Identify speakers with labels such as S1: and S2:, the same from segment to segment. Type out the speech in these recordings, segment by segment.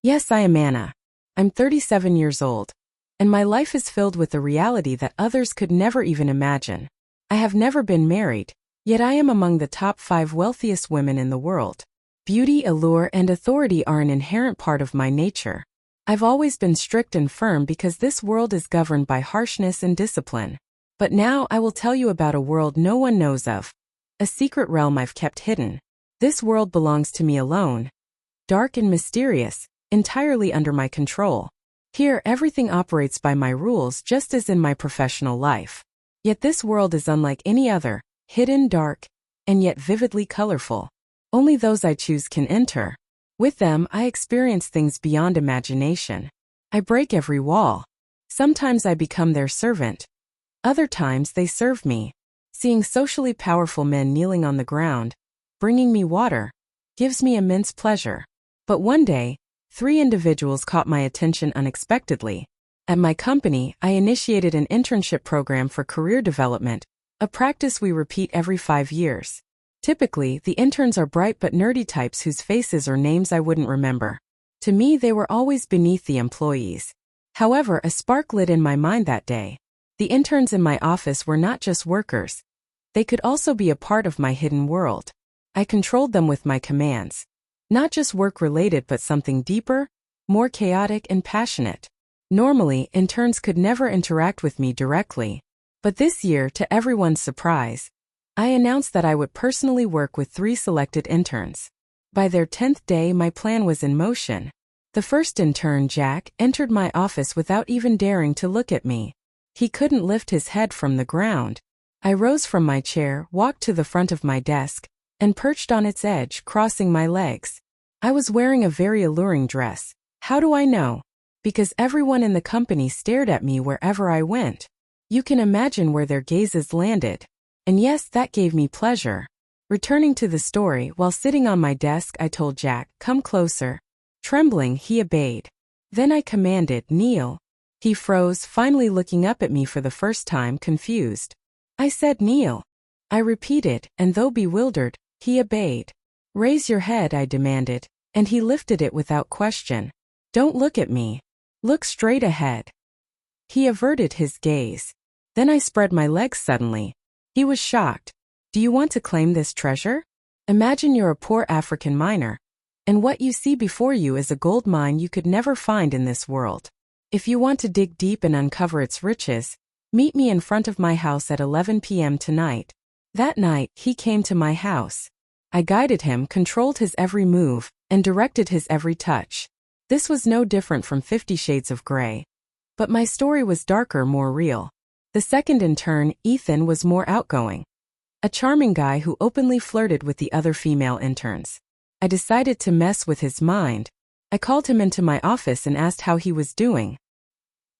S1: Yes, I am Anna. I'm 37 years old, and my life is filled with the reality that others could never even imagine. I have never been married, yet I am among the top 5 wealthiest women in the world. Beauty, allure, and authority are an inherent part of my nature. I've always been strict and firm because this world is governed by harshness and discipline. But now I will tell you about a world no one knows of. A secret realm I've kept hidden. This world belongs to me alone. Dark and mysterious, entirely under my control. Here everything operates by my rules just as in my professional life. Yet this world is unlike any other, hidden, dark, and yet vividly colorful. Only those I choose can enter. With them, I experience things beyond imagination. I break every wall. Sometimes I become their servant. Other times they serve me. Seeing socially powerful men kneeling on the ground, bringing me water, gives me immense pleasure. But one day, 3 individuals caught my attention unexpectedly. At my company, I initiated an internship program for career development, a practice we repeat every 5 years. Typically, the interns are bright but nerdy types whose faces or names I wouldn't remember. To me, they were always beneath the employees. However, a spark lit in my mind that day. The interns in my office were not just workers. They could also be a part of my hidden world. I controlled them with my commands. Not just work-related but something deeper, more chaotic and passionate. Normally, interns could never interact with me directly. But this year, to everyone's surprise, I announced that I would personally work with 3 selected interns. By their 10th day, my plan was in motion. The first intern, Jack, entered my office without even daring to look at me. He couldn't lift his head from the ground. I rose from my chair, walked to the front of my desk, and perched on its edge, crossing my legs. I was wearing a very alluring dress. How do I know? Because everyone in the company stared at me wherever I went. You can imagine where their gazes landed. And yes, that gave me pleasure. Returning to the story, while sitting on my desk, I told Jack, "Come closer." Trembling, he obeyed. Then I commanded, "Kneel." He froze, finally looking up at me for the first time, confused. I said, "Kneel." I repeated, and though bewildered, he obeyed. "Raise your head," I demanded, and he lifted it without question. "Don't look at me. Look straight ahead." He averted his gaze. Then I spread my legs suddenly. He was shocked. "Do you want to claim this treasure? Imagine you're a poor African miner, and what you see before you is a gold mine you could never find in this world. If you want to dig deep and uncover its riches, meet me in front of my house at 11 p.m. tonight." That night, he came to my house. I guided him, controlled his every move, and directed his every touch. This was no different from 50 Shades of Grey. But my story was darker, more real. The second intern, Ethan, was more outgoing. A charming guy who openly flirted with the other female interns. I decided to mess with his mind. I called him into my office and asked how he was doing.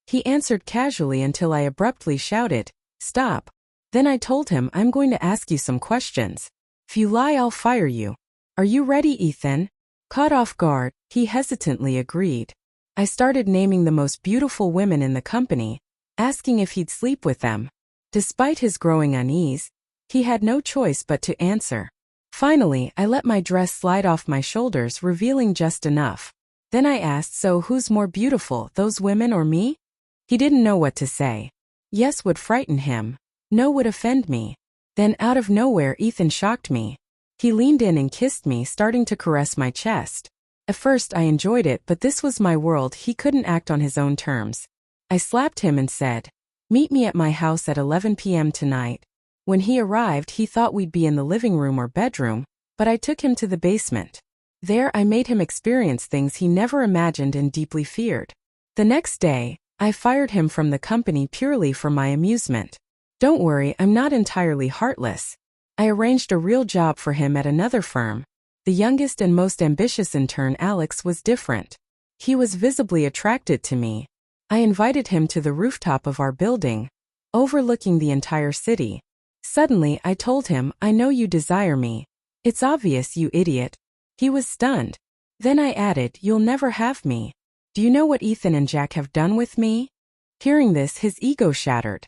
S1: He answered casually until I abruptly shouted, "Stop." Then I told him, "I'm going to ask you some questions. If you lie, I'll fire you. Are you ready, Ethan?" Caught off guard, he hesitantly agreed. I started naming the most beautiful women in the company, asking if he'd sleep with them. Despite his growing unease, he had no choice but to answer. Finally, I let my dress slide off my shoulders, revealing just enough. Then I asked, "So who's more beautiful, those women or me?" He didn't know what to say. Yes would frighten him. No would offend me. Then out of nowhere, Ethan shocked me. He leaned in and kissed me, starting to caress my chest. At first I enjoyed it, but this was my world. He couldn't act on his own terms. I slapped him and said, "Meet me at my house at 11 p.m. tonight." When he arrived, he thought we'd be in the living room or bedroom, but I took him to the basement. There I made him experience things he never imagined and deeply feared. The next day, I fired him from the company purely for my amusement. Don't worry, I'm not entirely heartless. I arranged a real job for him at another firm. The youngest and most ambitious intern, Alex, was different. He was visibly attracted to me. I invited him to the rooftop of our building, overlooking the entire city. Suddenly, I told him, "I know you desire me. It's obvious, you idiot." He was stunned. Then I added, "You'll never have me. Do you know what Ethan and Jack have done with me?" Hearing this, his ego shattered.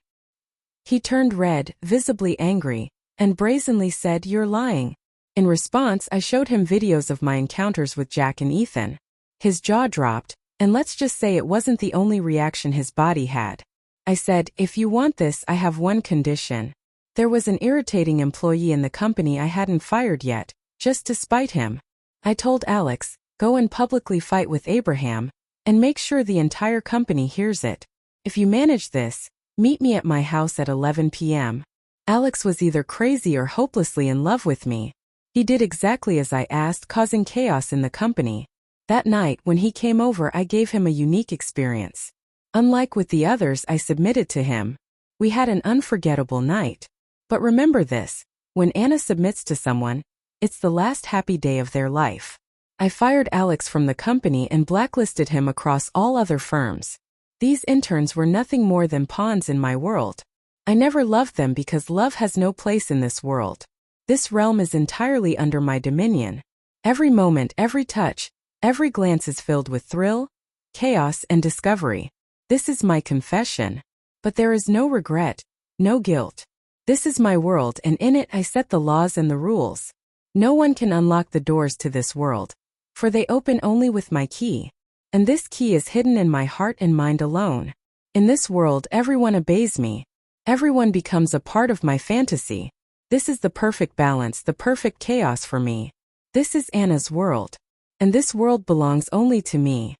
S1: He turned red, visibly angry, and brazenly said, "You're lying." In response, I showed him videos of my encounters with Jack and Ethan. His jaw dropped, and let's just say it wasn't the only reaction his body had. I said, "If you want this, I have one condition." There was an irritating employee in the company I hadn't fired yet, just to spite him. I told Alex, "Go and publicly fight with Abraham, and make sure the entire company hears it. If you manage this, meet me at my house at 11 p.m. Alex was either crazy or hopelessly in love with me. He did exactly as I asked, causing chaos in the company. That night, when he came over, I gave him a unique experience. Unlike with the others I submitted to him, we had an unforgettable night. But remember this, when Anna submits to someone, it's the last happy day of their life. I fired Alex from the company and blacklisted him across all other firms. These interns were nothing more than pawns in my world. I never loved them because love has no place in this world. This realm is entirely under my dominion. Every moment, every touch, every glance is filled with thrill, chaos, and discovery. This is my confession. But there is no regret, no guilt. This is my world, and in it I set the laws and the rules. No one can unlock the doors to this world, for they open only with my key. And this key is hidden in my heart and mind alone. In this world, everyone obeys me. Everyone becomes a part of my fantasy. This is the perfect balance, the perfect chaos for me. This is Anna's world. And this world belongs only to me.